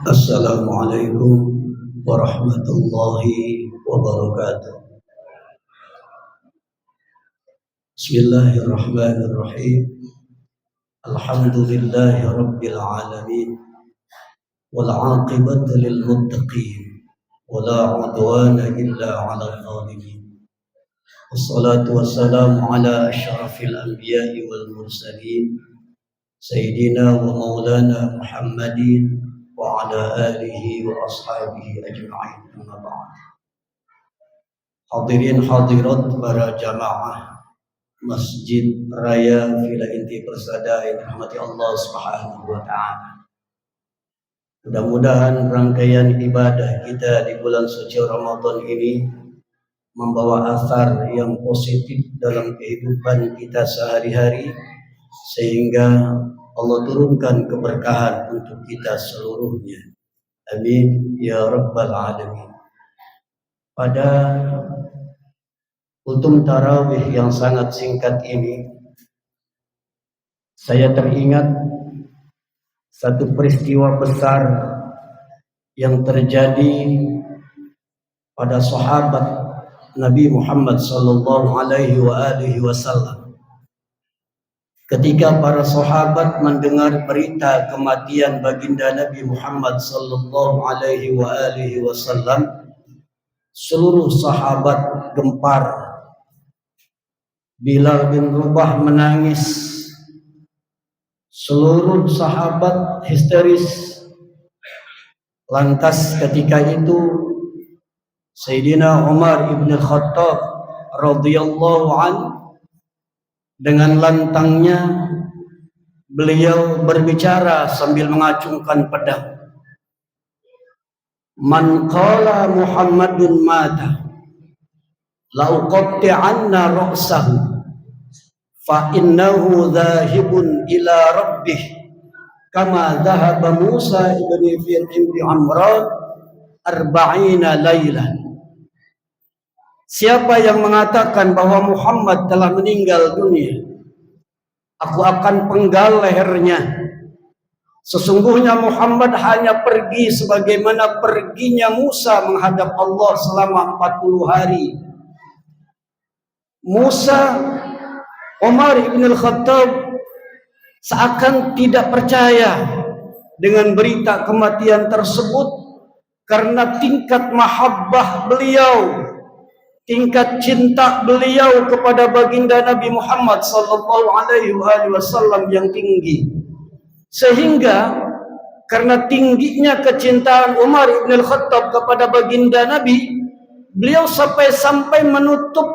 Assalamualaikum warahmatullahi wabarakatuh. Bismillahirrahmanirrahim. Alhamdulillahi rabbil alamin. Wal 'aqibatu lil muttaqin. Wala 'udwana illa 'alal zalimin. Wassalatu wassalamu ala asyrafil anbiya'i wal mursalin. Sayyidina wa maulana Muhammadin wa ala alihi wa ashabihi ajma'in. Amma ba'd. Hadirin hadirat para jamaah Masjid Raya Villa Inti Persada yang dirahmati Allah Subhanahu wa taala. Mudah-mudahan rangkaian ibadah kita di bulan suci Ramadan ini membawa asar yang positif dalam kehidupan kita sehari-hari, sehingga Allah turunkan keberkahan untuk kita seluruhnya. Amin ya rabbal alamin. Pada ultum tarawih yang sangat singkat ini, saya teringat satu peristiwa besar yang terjadi pada sahabat Nabi Muhammad sallallahu alaihi wasallam. Ketika para sahabat mendengar berita kematian baginda Nabi Muhammad sallallahu alaihi wasallam, seluruh sahabat gempar. Bilal bin Rabah menangis. Seluruh sahabat histeris. Lantas ketika itu Sayyidina Umar ibn Khattab radhiyallahu anhu dengan lantangnya beliau berbicara sambil mengacungkan pedang. Man qala Muhammadun mata la uqatti'anna ra'sahu fa innahu dhahibun ila rabbih kama dhahaba Musa ibn Imran 40 lailan. Siapa yang mengatakan bahwa Muhammad telah meninggal dunia, aku akan penggal lehernya. Sesungguhnya Muhammad hanya pergi sebagaimana perginya Musa menghadap Allah selama 40 hari. Umar ibn al-Khattab seakan tidak percaya dengan berita kematian tersebut karena tingkat mahabbah beliau, tingkat cinta beliau kepada baginda Nabi Muhammad sallallahu alaihi wasallam yang tinggi. Sehingga karena tingginya kecintaan Umar ibn al-Khattab kepada baginda Nabi, beliau sampai menutup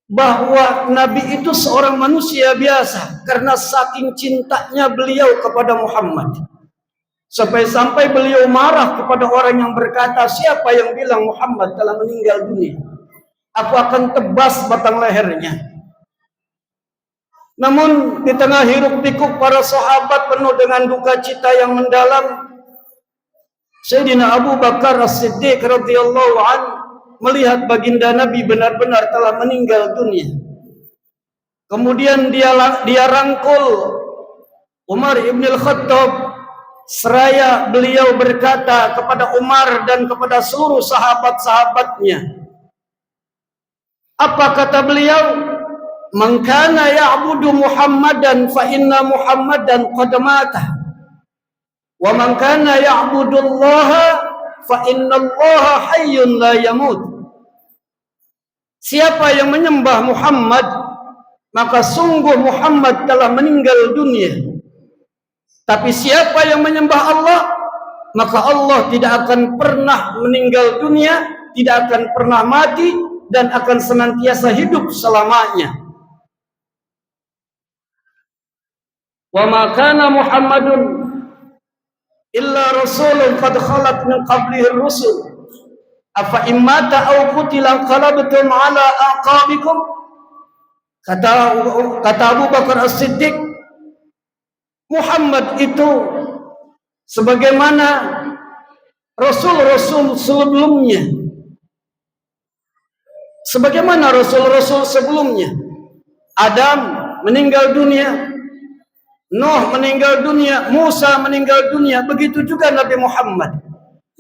bahwa Nabi itu seorang manusia biasa karena saking cintanya beliau kepada Muhammad. Sampai-sampai beliau marah kepada orang yang berkata, siapa yang bilang Muhammad telah meninggal dunia? Aku akan tebas batang lehernya. Namun di tengah hiruk pikuk para sahabat penuh dengan duka cita yang mendalam, Sayyidina Abu Bakar As-Siddiq radhiyallahu anhu melihat baginda Nabi benar-benar telah meninggal dunia. Kemudian dia rangkul Umar ibn al-Khattab. Seraya beliau berkata kepada Umar dan kepada seluruh sahabat-sahabatnya. Apa kata beliau? Man kana ya'budu Muhammadan fa inna Muhammadan qad mata. Wa man kana ya'budu Allah fa inna Allah hayyun la yamut. Siapa yang menyembah Muhammad, maka sungguh Muhammad telah meninggal dunia. Tapi siapa yang menyembah Allah, maka Allah tidak akan pernah meninggal dunia, tidak akan pernah mati, dan akan senantiasa hidup selamanya. Wa ma kana Muhammadun illa rasulun qad khalat min qablihi ar-rusul afa immata aw qutila qalabtum ala aqabikum. Kata Abu Bakar As-Siddiq, Muhammad itu sebagaimana rasul-rasul sebelumnya. Adam meninggal dunia, Nuh meninggal dunia, Musa meninggal dunia, begitu juga Nabi Muhammad.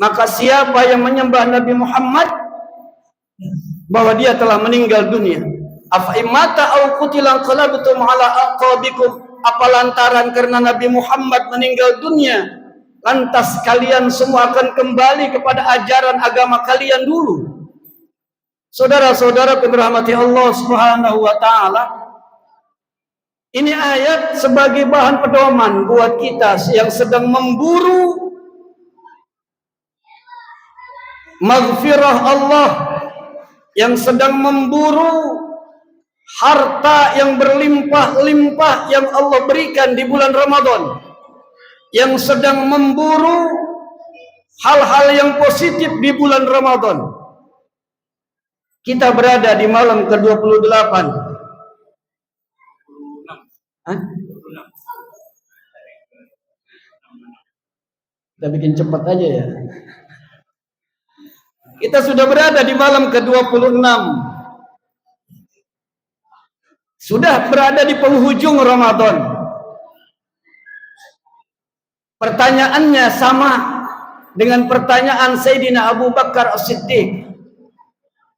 Maka siapa yang menyembah Nabi Muhammad, bahwa dia telah meninggal dunia. Afa imata au qutilan qalabtum ala aqabikum, apa lantaran karena Nabi Muhammad meninggal dunia, lantas kalian semua akan kembali kepada ajaran agama kalian dulu. Saudara-saudara yang dirahmati Allah Subhanahu wa taala, ini ayat sebagai bahan pedoman buat kita yang sedang memburu maghfirah Allah, yang sedang memburu harta yang berlimpah-limpah yang Allah berikan di bulan Ramadan, yang sedang memburu hal-hal yang positif di bulan Ramadan. Kita berada di malam ke-28. Kita bikin cepat aja ya. Kita sudah berada di malam ke-26. Sudah berada di penghujung Ramadan. Pertanyaannya sama dengan pertanyaan Sayyidina Abu Bakar As-Siddiq.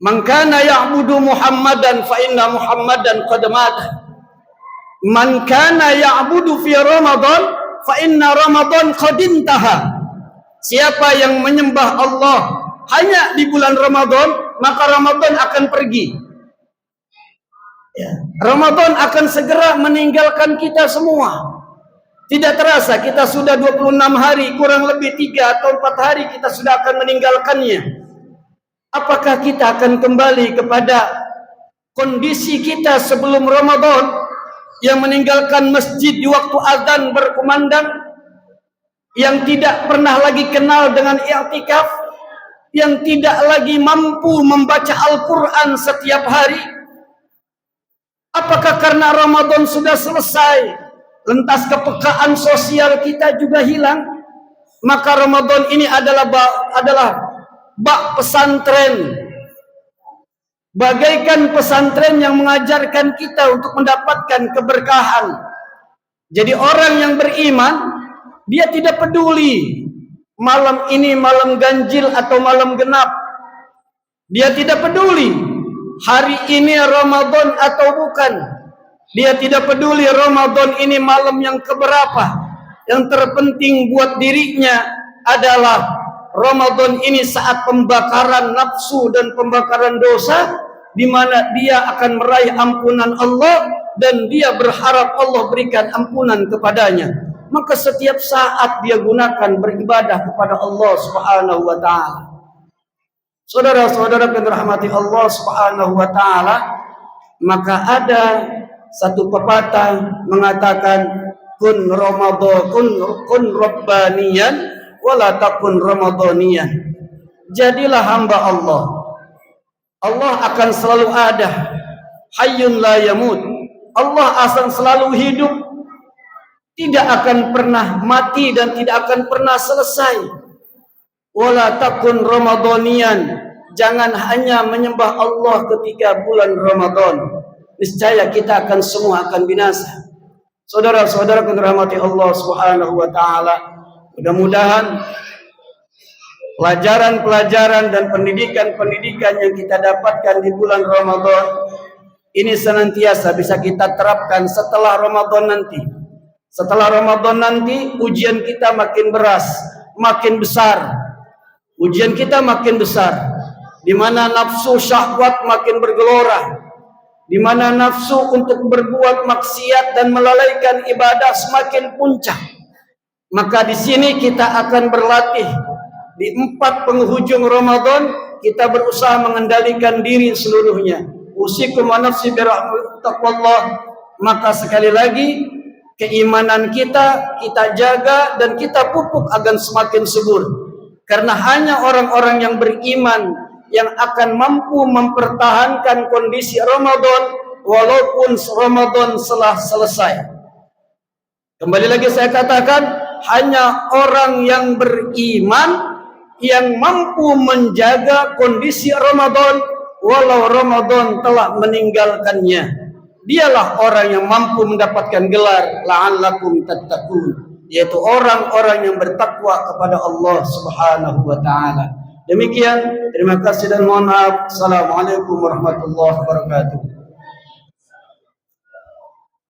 Man kana ya'budu Muhammadan fa inna Muhammadan qad mata. Man kana ya'budu fi Ramadan fa inna Ramadan qad intaha. Siapa yang menyembah Allah hanya di bulan Ramadan, maka Ramadan akan pergi. Ramadan akan segera meninggalkan kita semua. Tidak terasa kita sudah 26 hari, kurang lebih 3 atau 4 hari kita sudah akan meninggalkannya. Apakah kita akan kembali kepada kondisi kita sebelum Ramadan, yang meninggalkan masjid di waktu azan berkumandang, yang tidak pernah lagi kenal dengan i'tikaf, yang tidak lagi mampu membaca Al-Quran setiap hari? Apakah karena Ramadan sudah selesai, lantas kepekaan sosial kita juga hilang? Maka Ramadan ini adalah bak pesantren, bagaikan pesantren yang mengajarkan kita untuk mendapatkan keberkahan. Jadi orang yang beriman, dia tidak peduli malam ini malam ganjil atau malam genap. Dia tidak peduli hari ini Ramadan atau bukan. Dia tidak peduli Ramadan ini malam yang keberapa. Yang terpenting buat dirinya adalah Ramadan ini saat pembakaran nafsu dan pembakaran dosa, di mana dia akan meraih ampunan Allah dan dia berharap Allah berikan ampunan kepadanya. Maka setiap saat dia gunakan beribadah kepada Allah Subhanahu wa taala. Saudara-saudara yang dirahmati Allah Subhanahu wa taala, maka ada satu pepatah mengatakan kun Ramadan kun rabbaniyan wala takun ramadaniyan. Jadilah hamba Allah. Allah akan selalu ada. Hayyun la yamut. Allah akan selalu hidup. Tidak akan pernah mati dan tidak akan pernah selesai. Wala takun ramadaniyan. Jangan hanya menyembah Allah ketika bulan Ramadan. Niscaya kita akan semua akan binasa. Saudara-saudara yang dirahmati Allah Subhanahu wa taala, mudah-mudahan pelajaran-pelajaran dan pendidikan-pendidikan yang kita dapatkan di bulan Ramadan ini senantiasa bisa kita terapkan setelah Ramadan nanti. Setelah Ramadan nanti ujian kita makin makin besar. Ujian kita makin besar, di mana nafsu syahwat makin bergelora, di mana nafsu untuk berbuat maksiat dan melalaikan ibadah semakin puncak. Maka di sini kita akan berlatih di 4 penghujung Ramadan, kita berusaha mengendalikan diri seluruhnya. Usikum wa nafsi birahmatullah. Maka sekali lagi keimanan kita jaga dan kita pupuk agar semakin subur. Karena hanya orang-orang yang beriman yang akan mampu mempertahankan kondisi Ramadan walaupun Ramadan telah selesai. Kembali lagi saya katakan, hanya orang yang beriman yang mampu menjaga kondisi Ramadan walau Ramadan telah meninggalkannya. dialah orang yang mampu mendapatkan gelar la'allakum tattaqun, yaitu orang-orang yang bertakwa kepada Allah Subhanahu wa taala. Demikian, terima kasih dan mohon maaf. Assalamualaikum warahmatullahi wabarakatuh.